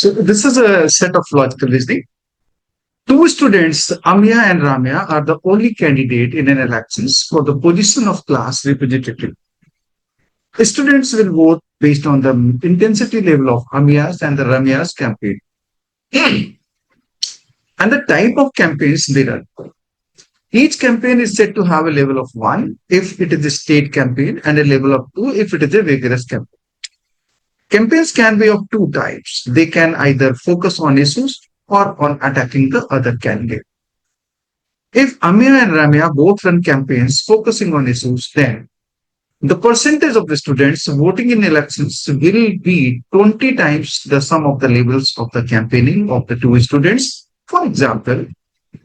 So this is a set of logical reasoning. Two students, Amiya and Ramya, are the only candidate in an elections for the position of class representative. Students will vote based on the intensity level of Amiya's and the Ramya's campaign and the type of campaigns they run. Each campaign is said to have a level of 1 if it is a state campaign and a level of 2 if it is a vigorous campaign. Campaigns can be of two types. They can either focus on issues or on attacking the other candidate. If Amiya and Ramya both run campaigns focusing on issues, then the percentage of the students voting in elections will be 20 times the sum of the levels of the campaigning of the two students. For example,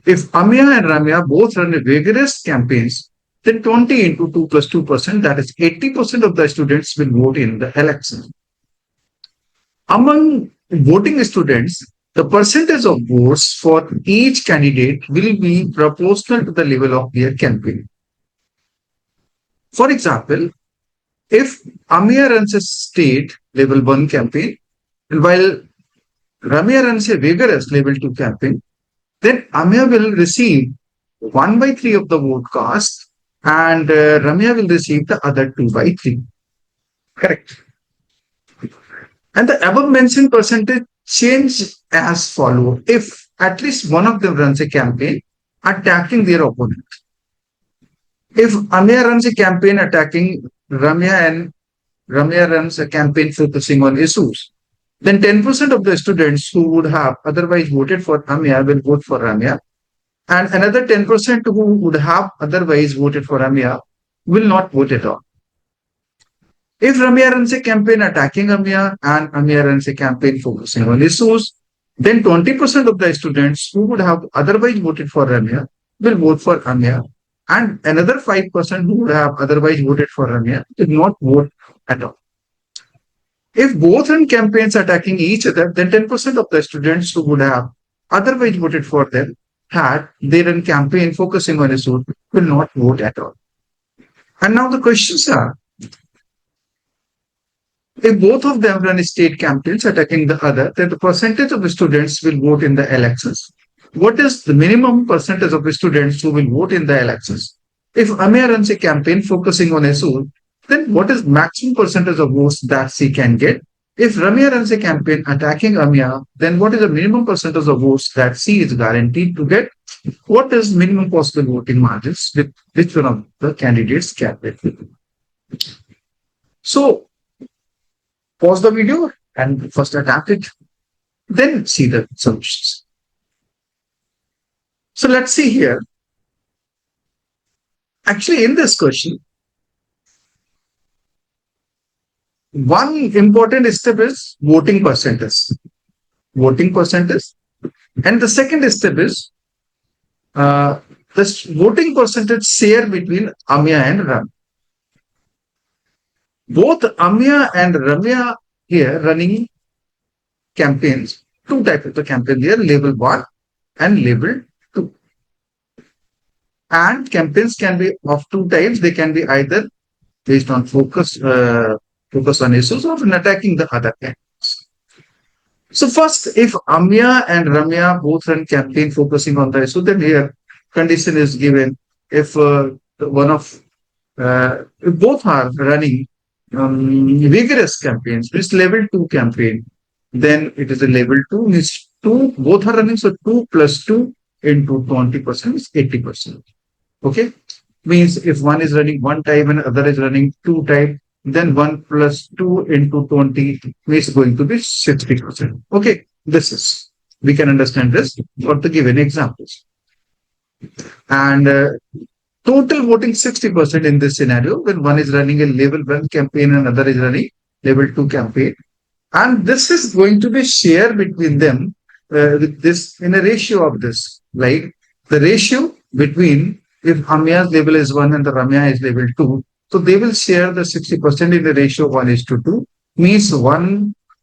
if Amiya and Ramya both run vigorous campaigns, then 20 into 2 plus 2%, that is 80% of the students will vote in the election. Among voting students, the percentage of votes for each candidate will be proportional to the level of their campaign. For example, if Amiya runs a state level 1 campaign, and while Ramya runs a vigorous level 2 campaign, then Amiya will receive 1 by 3 of the vote cast and Ramya will receive the other 2 by 3. Correct. And the above mentioned percentage change as follows. If at least one of them runs a campaign attacking their opponent. If Amiya runs a campaign attacking Ramya and Ramya runs a campaign focusing on issues, then 10% of the students who would have otherwise voted for Amiya will vote for Ramya, and another 10% who would have otherwise voted for Amiya will not vote at all. If Amiya runs a campaign attacking Amiya and Amiya runs a campaign focusing on issues, then 20% of the students who would have otherwise voted for Amiya will vote for Amiya, and another 5% who would have otherwise voted for Amiya did not vote at all. If both run campaigns attacking each other, then 10% of the students who would have otherwise voted for them had they run campaign focusing on issues will not vote at all. And now the questions are, if both of them run state campaigns attacking the other, then the percentage of the students will vote in the elections. What is the minimum percentage of the students who will vote in the elections? If Amiya runs a campaign focusing on issues, then what is maximum percentage of votes that she can get? If Ramya runs a campaign attacking Amiya, then what is the minimum percentage of votes that she is guaranteed to get? What is minimum possible voting margins with which one of the candidates can get? So, pause the video and first adapt it, then see the solutions. So let's see here. Actually, in this question, one important step is voting percentage. Voting percentage. And the second step is the voting percentage share between Amiya and Ramya. Both Amiya and Ramya here running campaigns, two types of the campaign there, level 1 and level 2. And campaigns can be of two types. They can be either based on focus on issues or in attacking the other candidates. So first, if Amiya and Ramya both run campaign focusing on the issue, then here condition is given. If if both are running vigorous campaigns, which level 2 campaign, then it is a level 2, means 2, both are running, so 2 plus 2 into 20% is 80%. Okay, means if one is running one type and other is running two type, then 1 plus 2 into 20 is going to be 60%. Okay, this is, we can understand this for the given examples. And total voting 60% in this scenario when one is running a level 1 campaign and other is running level 2 campaign. And this is going to be shared between them with this in a ratio of this, like the ratio between if Amiya's level is 1 and the Ramya is level 2. So they will share the 60% in the ratio 1:2, means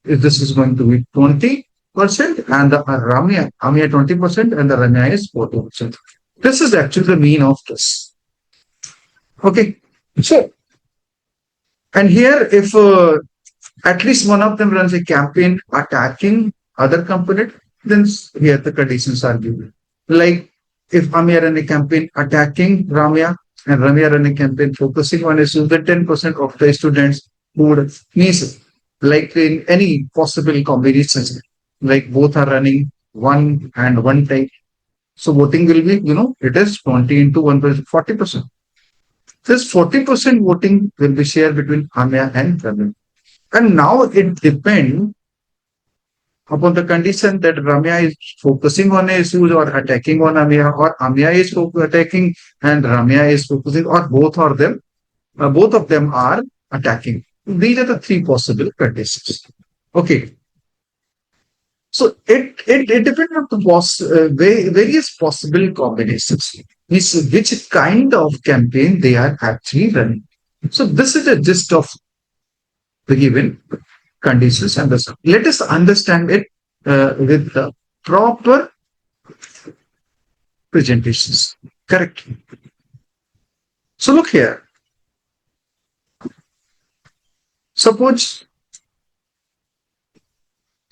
this is going to be 20% and the Amiya 20% and the Ramya is 40%. This is actually the mean of this. Okay, so, and here if at least one of them runs a campaign attacking other component, then here the conditions are given. Like if Amiya run a campaign attacking Ramya and Ramya run a campaign focusing on issues, then 10% of the students would means like in any possible combinations, like both are running one and one type. So voting will be, it is 20 into 1%, 40%. This 40% voting will be shared between Amiya and Ramya. And now it depends upon the condition that Ramya is focusing on issues or attacking on Amiya, or Amiya is attacking and Ramya is focusing, or both of them are attacking. These are the three possible conditions. Okay. So it depends on the various possible combinations. Means which kind of campaign they are actually running. So this is a gist of the given conditions and the let us understand it with the proper presentations. Correct. So look here. Suppose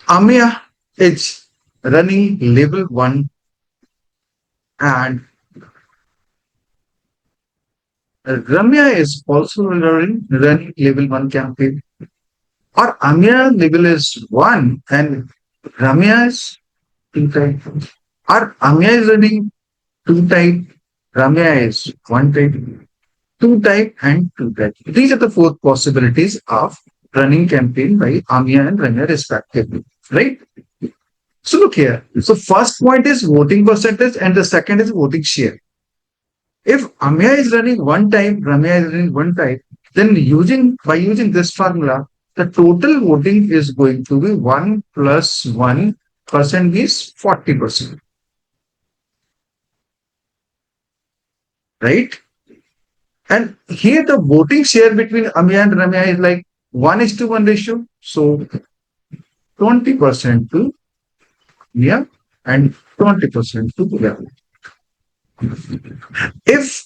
Amiya is running level 1 and Ramya is also running level 1 campaign. Or Amiya level is 1 and Ramya is 2 type. Or Amiya is running 2 type, Ramya is 1 type, 2 type and 2 type. These are the 4 possibilities of running campaign by Amiya and Ramya respectively. Right? So look here. So first point is voting percentage and the second is voting share. If Amiya is running 1 type, Ramya is running 1 type, then by using this formula, the total voting is going to be 1 plus 1% is 40%. Right? And here the voting share between Amiya and Ramya is like 1:1 ratio. So 20% to Amiya and 20% to Ramya. If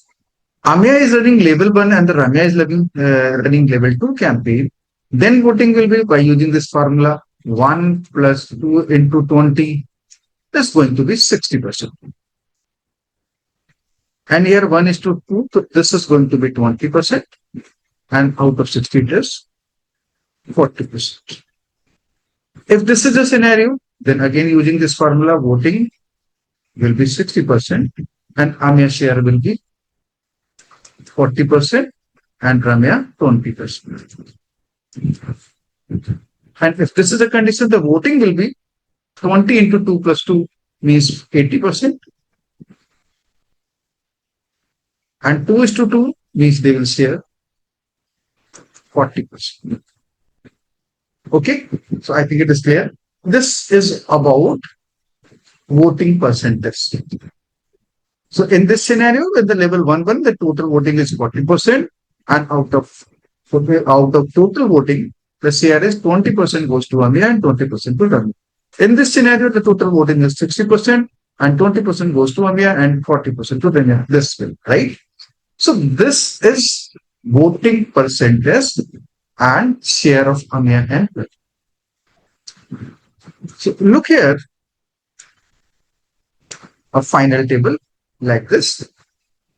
Amiya is running level 1 and the Ramya is running level 2 campaign, then voting will be by using this formula 1 plus 2 into 20. That's going to be 60%. And here 1:2, so this is going to be 20%. And out of 60 it is 40%. If this is the scenario, then again using this formula, voting will be 60% and Amiya share will be 40% and Ramya 20%. And if this is the condition, the voting will be 20 into 2 plus 2 means 80%. And 2:2 means they will share 40%. Okay, so I think it is clear. This is about voting percentage. So in this scenario, with the level 1, the total voting is 40%, and out of total voting, the share is 20% goes to Amiya and 20% to Ramya. In this scenario, the total voting is 60% and 20% goes to Amiya and 40% to Ramya. This will, right? So this is voting percentage and share of Amiya and Ramya. So look here, a final table like this.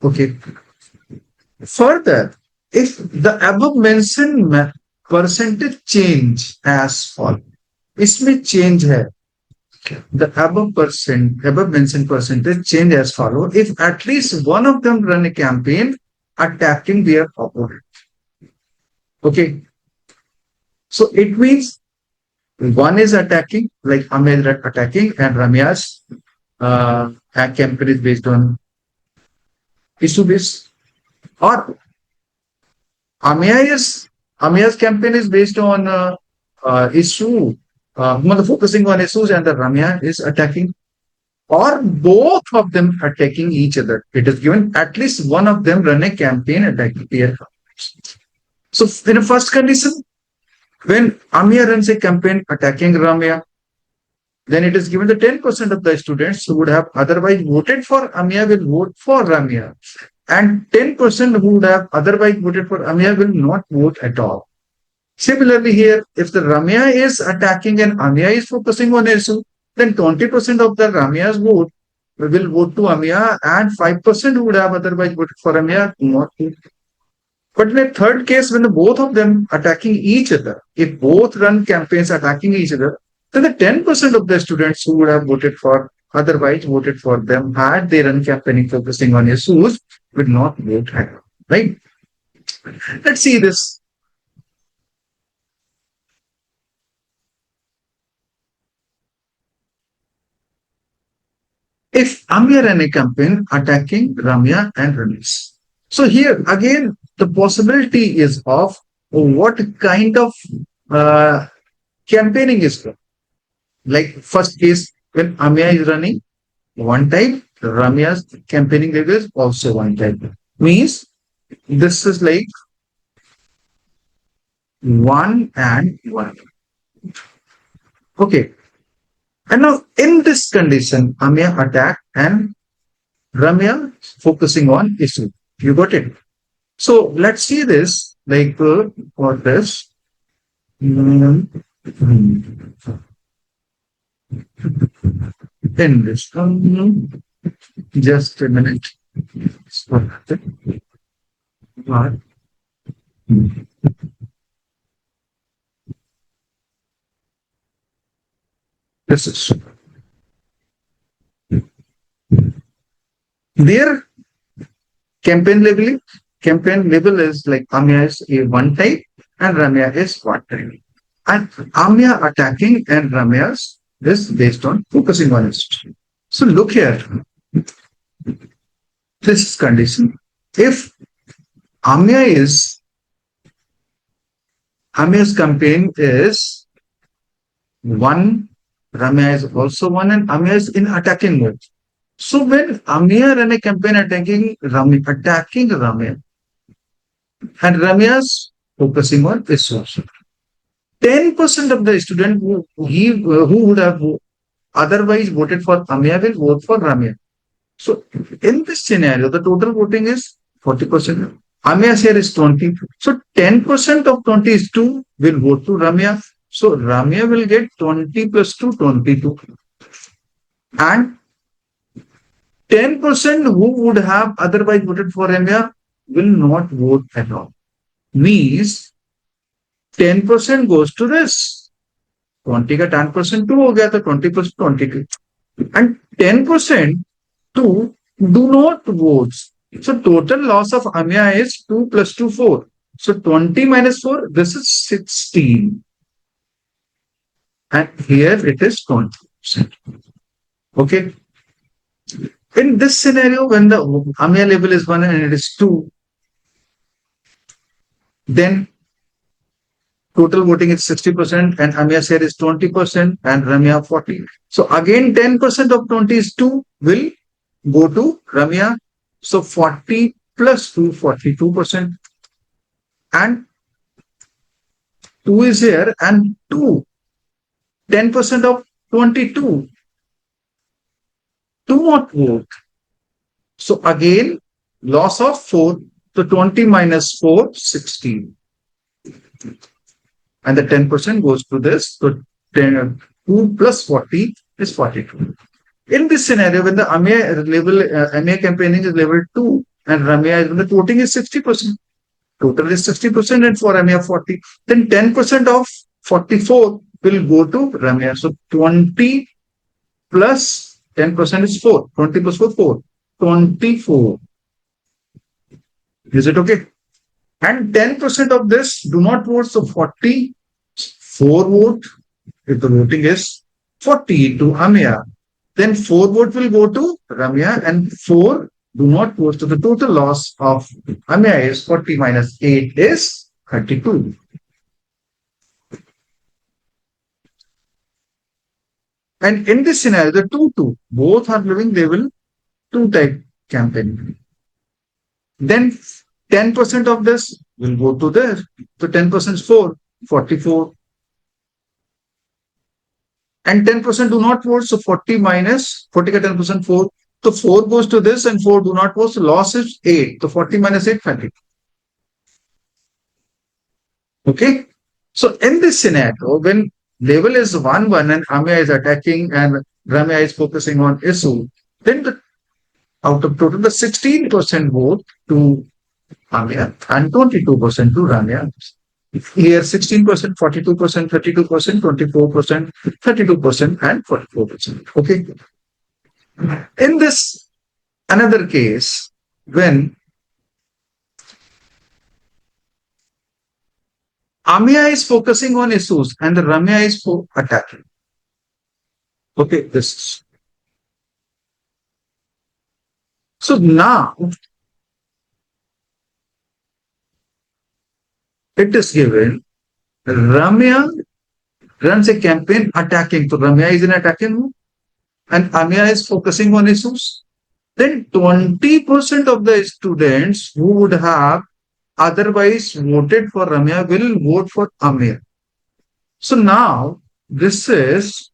Okay. Further, if the above mentioned percentage change as follows, इसमें change है. The above mentioned percentage change as follows. If at least one of them run a campaign attacking their opponent. Okay. So it means one is attacking, like Amiya is attacking, and Ramya's campaign is based on issue based, or Amiya's campaign is based on issue, focusing on issues, and the Ramya is attacking, or both of them attacking each other. It is given at least one of them run a campaign attacking their opponents. So in the first condition, when Amiya runs a campaign attacking Ramya, then it is given that 10% of the students who would have otherwise voted for Amiya will vote for Ramya. And 10% who would have otherwise voted for Amiya will not vote at all. Similarly here, if the Ramya is attacking and Amiya is focusing on issue, then 20% of the Ramya's vote will vote to Amiya and 5% would have otherwise voted for Amiya. Not. But in a third case, when the both of them attacking each other, if both run campaigns attacking each other, then the 10% of the students who would have voted for otherwise voted for them had they run campaigning focusing on issues would not vote at all. Right? Let's see this. If Amir ran a campaign attacking Ramya and Ramesh. So here again, the possibility is of what kind of uh, campaigning is done. Like first case, when Amiya is running one type, Ramya's campaigning level is also one type. Means this is like one and one. Okay. And now in this condition, Amiya attack and Ramya focusing on issue. You got it? So let's see this like for this. In this. Just a minute. This is their campaign label is like Amiya is a one type and Ramya is one type. And Amiya attacking and Ramya's is based on focusing on it. So look here. This condition. If Amiya's campaign is one, Ramya is also one, and Amiya is in attacking mode. So when Amiya ran a campaign attacking Ramya, and Ramya's focusing on issues, 10% of the student who would have otherwise voted for Amiya will vote for Ramya. So in this scenario, the total voting is 40%. Amiya's share is 20. So 10% of 20 is 2 will vote to Ramya. So Ramya will get 20 plus 2, 22. And 10% who would have otherwise voted for Amiya will not vote at all. Means 10% goes to this. 20 का 10% 2 हो गया तो 20 plus 22. And 10% 2 do not vote. So total loss of Amiya is 2 plus 2, 4. So 20 minus 4, this is 16. And here it is 20%. Okay. In this scenario, when the Amiya label is 1 and it is 2, then total voting is 60% and Amiya share is 20% and Ramya 40. So again 10% of 20 is 2 will go to Ramya. So 40 plus 2, 42%. And 2 is here and 2, 10% of 22 do not vote. So again, loss of 4, so 20 minus 4, 16. And the 10% goes to this, so 10, 2 plus 40 is 42. In this scenario, when the Amiya campaigning is level 2 and Ramya, when the voting is 60%, total is 60% and for Amiya 40, then 10% of 44 will go to Ramya. So 20 plus 10% is 4. 20 plus 4, 4. 24. Is it okay? And 10% of this do not vote. So 44 vote. If the voting is 40 to Amiya, then 4 vote will go to Ramya and 4 do not vote. So the total loss of Amiya is 40 minus 8 is 32. And in this scenario, the 2, both are living level 2 type campaign. Then 10% of this will go to this. So 10% is 4, 44. And 10% do not vote. So 40 minus 40 ka 10% 4. So 4 goes to this and 4 do not vote. So loss is 8. So 40 minus 8, 30. Okay. So in this scenario, when level is 1-1 and Amiya is attacking and Ramya is focusing on issue, then out of total, the 16% vote to Amiya and 22% to Ramya. Here 16%, 42%, 32%, 24%, 32%, and 44%. Okay. In this another case, when Amiya is focusing on issues and the Ramya is attacking. Okay, this. So now it is given Ramya runs a campaign attacking. So Ramya is in attacking mode and Amiya is focusing on issues. Then 20% of the students who would have otherwise voted for Ramya will vote for Amiya. So now this is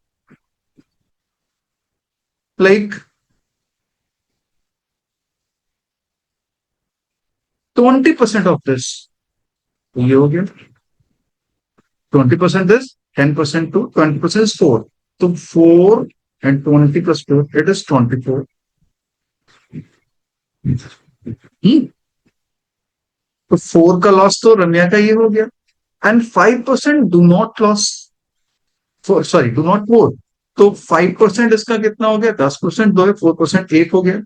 like 20% of this. ये हो गया 20% is 10% to 20% is 4. So 4 and 20 plus 4, it is 24. तो 4 का loss तो रम्या का ये हो गया and 5% do not loss sorry do not vote तो 5% इसका कितना हो गया 10% 2 4% 1 हो गया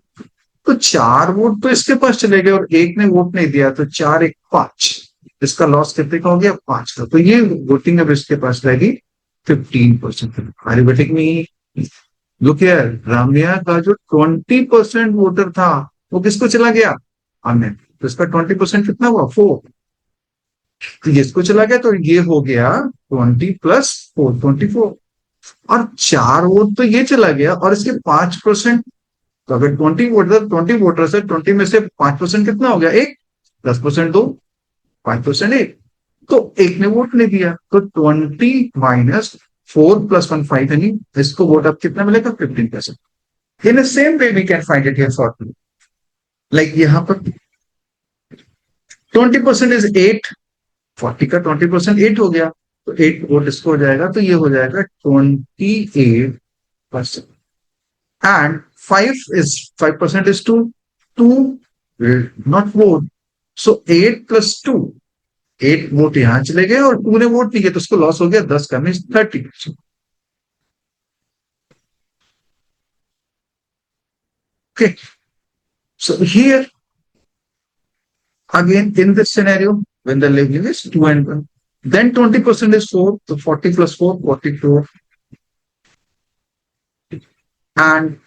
तो 4 वोट तो इसके पास चले गए और एक ने वोट नहीं दिया तो 4 1 5 इसका लॉस कितने का हो गया 5 का तो ये वोटिंग अब इसके पास रहेगी 15%। अरिथमेटिक में लुक हियर रामिया का जो 20% वोटर था वो किसको चला गया हमने तो इसका 20% कितना हुआ 4 तो इसको चला गया तो ये हो गया 20 प्लस 4 24 और 4 वोट तो ये चला गया और इसके 5% तो अगर 20 वोटर्स है 20 में से 5% कितना हो गया 1 10% 2 5% 1 तो एक ने वोट नहीं दिया तो 20 माइनस 4 प्लस 1 5 यानी इसको वोट अब कितना मिलेगा 15%। In same way we can find it here for like यहाँ पर 20% इज 8 40 का 20% 8 हो गया तो 8 वोट इसको हो जाएगा तो ये हो जाएगा 28% and 5% is 2 will not vote so 8 plus 2 8 vote यहां चले गए और 2 ने वोट नहीं किया तो उसको लॉस हो गया 10 का mean 30%। Okay, so here again in this scenario when the leveling is 2 and 1 then 20% is 4 so 40 plus 4 44 and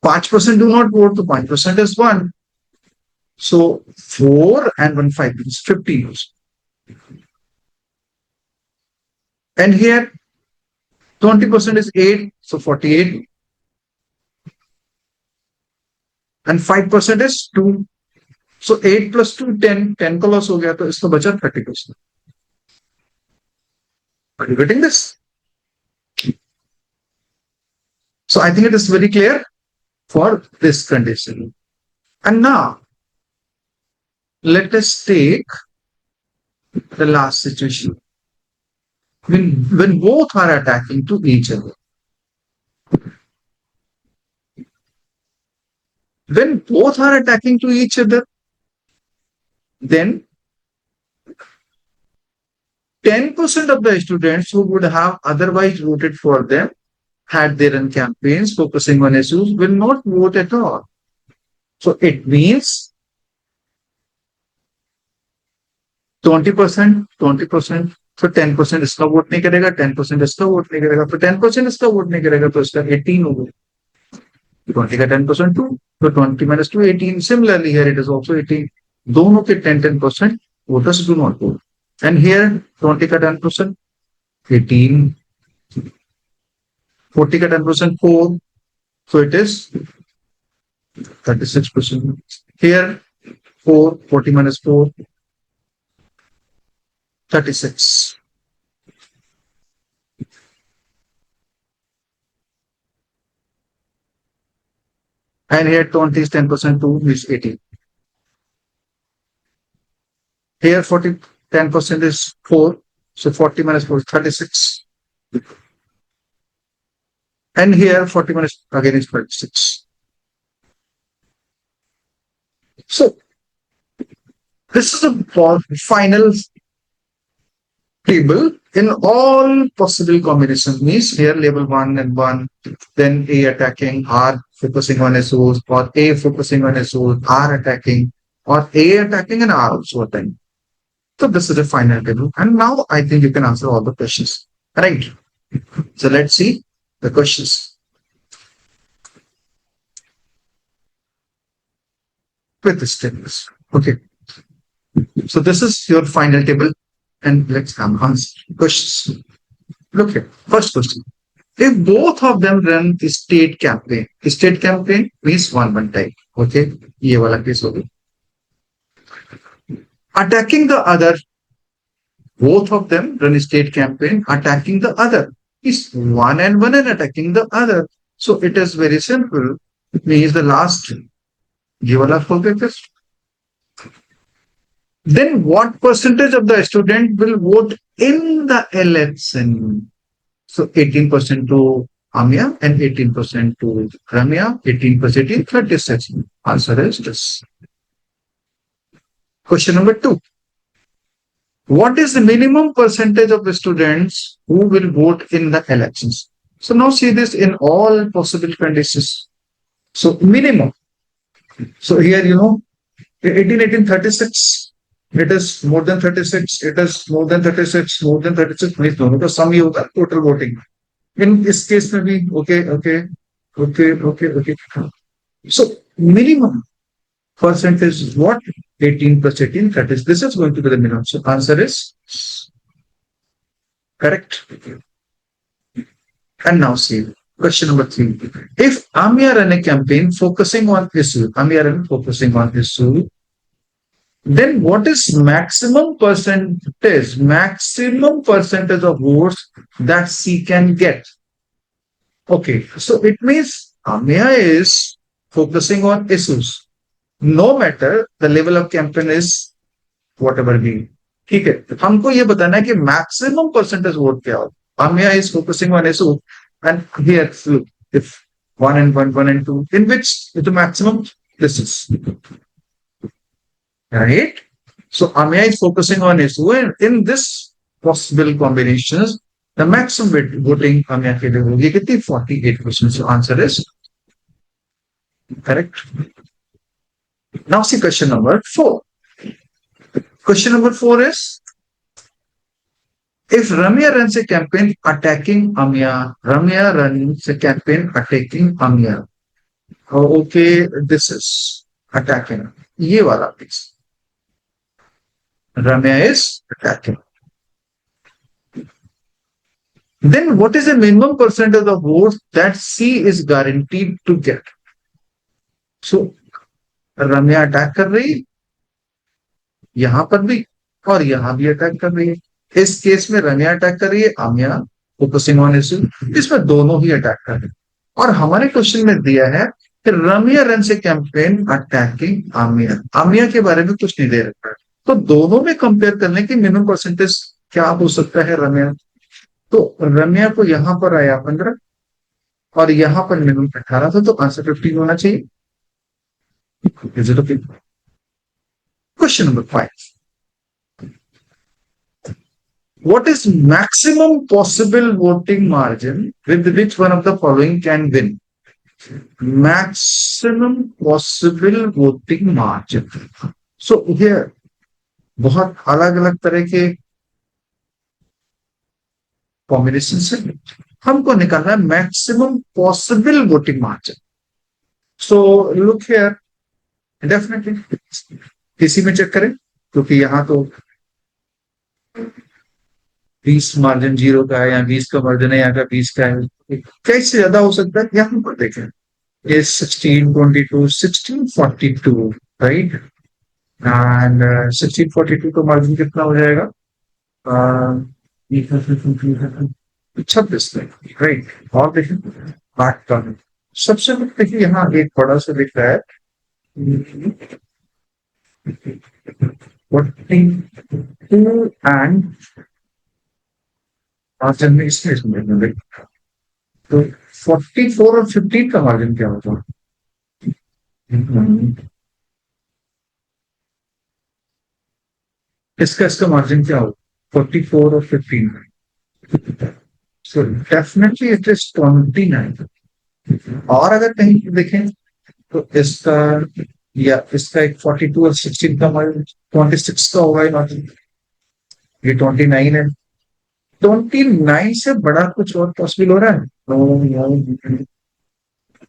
5% do not vote so 5% is 1 so 4 and 1 5 is 15 and here 20% is 8 so 48 and 5% is 2 so 8 plus 2 10 का loss हो गया तो इसका बचा 30%। Are you getting this? So I think it is very clear for this condition. And now let us take the last situation when both are attacking to each other. When both are attacking to each other, then 10% of the students who would have otherwise voted for them had their own campaigns focusing on issues will not vote at all. So it means 20%, 20%, तो 10% इसका vote नहीं करेगा 10% इसका vote नहीं करेगा तो 10% इसका vote नहीं करेगा तो इसका 18 हो गया 20 का 10% 2 तो 20 minus 2 18 similarly here it is also 18 दोनों के 10% voters do not vote and here 20 का 10% 18 40 का 10% 4 so it is 36% here 4 40 minus 4 36 and here 20 is 10% 2 is 18 here 10% is 4 So 40 minus 4 is 36. And here 40 minus again is 36. So this is the final table in all possible combinations. Means here label 1 and 1, then A attacking, R focusing on SOs, or A focusing on SOs, R attacking, or A attacking and R also attacking. So this is the final table. And now I think you can answer all the questions. Right. So let's see the questions with this tables. Okay. So this is your final table. And let's answer questions. Look here. First question. If both of them run the state campaign means one type. Okay. ये वाला case होगा. Attacking the other, both of them run a state campaign attacking the other. Is one and attacking the other. So it is very simple. It means the last. ये वाला focus. Then what percentage of the student will vote in the election? So 18% to Amiya and 18% to Ramiya, 18% in 36. Answer is this. Question number 2. What is the minimum percentage of the students who will vote in the elections? So now see this in all possible conditions. So minimum. So here, 18, 36. It is more than 36. It is more than 36. More than 36 means दोनों का sum ही होगा total voting. In this case में भी okay. So minimum percentage is what? 18 plus 18, that is, this is going to be the minimum. So answer is correct. And now see question number 3. If Amiya run a campaign focusing on issue, then what is maximum percentage of votes that C can get? Okay, so it means Amiya is focusing on issues. No matter the level of campaign is whatever be. ठीक है, हमको ये बताना है कि maximum percentage vote क्या हो. Amiya is focusing on issue, and here if 1 and 1, 1 and 2, in which the maximum this is. Right? So Amiya is focusing on issue, and in this possible combinations, the maximum voting Amiya के लिए होगी कितनी 48%. So answer is correct. Now see question number 4. Question number 4 is, if Ramiya runs a campaign attacking Amiya, Ramiya runs a campaign attacking Amiya. Oh, okay, this is attacking. ये वाला please. Ramiya is attacking. Then what is the minimum percentage of votes that C is guaranteed to get? So Ramiya attack कर रही है, यहां पर भी और यहां भी अटैक कर रही है. इस केस में Ramiya अटैक कर रही है, Amiya फोकसिंग ऑन इशू, इसमें दोनों ही अटैक कर रहे हैं. और हमारे क्वेश्चन में दिया है कि Ramiya रन से कैंपेन अटैकिंग Amiya. Amiya के बारे में कुछ नहीं दे रखा है, तो दोनों में कंपेयर करने की मिनिमम परसेंटेज क्या हो सकता है Ramiya. तो Ramiya को यहां पर आया 15 और यहां पर मिनिमम 18 था, तो आंसर 15 होना चाहिए. Is it okay? Question number 5. What is maximum possible voting margin with which one of the following can win? Maximum possible voting margin. So here बहुत अलग अलग तरह के कॉम्बिनेशन से हमको निकालना है maximum possible voting margin. So look here, definitely किसी में चेक करें, क्योंकि यहाँ तो 20 मार्जिन 0 का है, या 20 का मार्जिन है, यहाँ का 20 का है, कैसे ज्यादा हो सकता है. यहाँ पर देखें, ये 1622, 1642, राइट. एंड 1642 का मार्जिन कितना हो जाएगा? 26 में, राइट. और देखिए बात का सबसे देखिए यहाँ एक बड़ा सा लिख रहा है 42 and मार्जिन में इसमें तो 44 और 15 का मार्जिन क्या होता है? इसका इसका मार्जिन क्या होगा? 44 और 15। So definitely it is 29। और अगर कहीं देखें तो इसका या इसका एक 42 और 16 का मार्जिन 26 का होगा, ये 29 है। 29 से बड़ा कुछ और पॉसिबल हो रहा है? No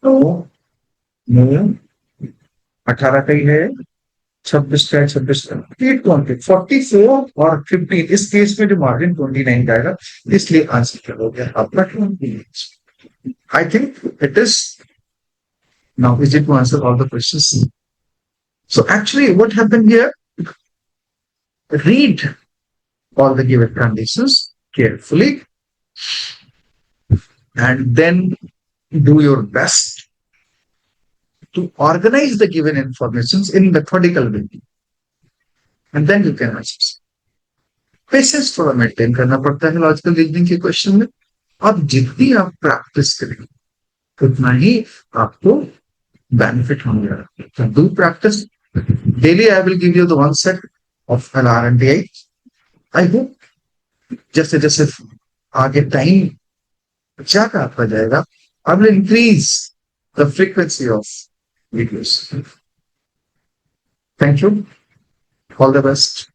no no. 18 का ही है, 26 का है, 26 का 44 और 15, इस केस में जो मार्जिन 29 का आएगा, इसलिए आंसर क्या हो गया आपका 28। I think it is now easy to answer all the questions. So actually what happened here, read all the given conditions carefully and then do your best to organize the given informations in methodical way, and then you can answer. Patience थोड़ा maintain करना पड़ता है logical reasoning के question में. अब जितनी आप practice करेंगे उतना ही आपको बेनिफिट होंगे. So do practice daily. I will give you the one set of LRDI. I hope जैसे जैसे आगे टाइम ज्यादा आता जाएगा, I will increase the frequency of videos. Thank you. All the best.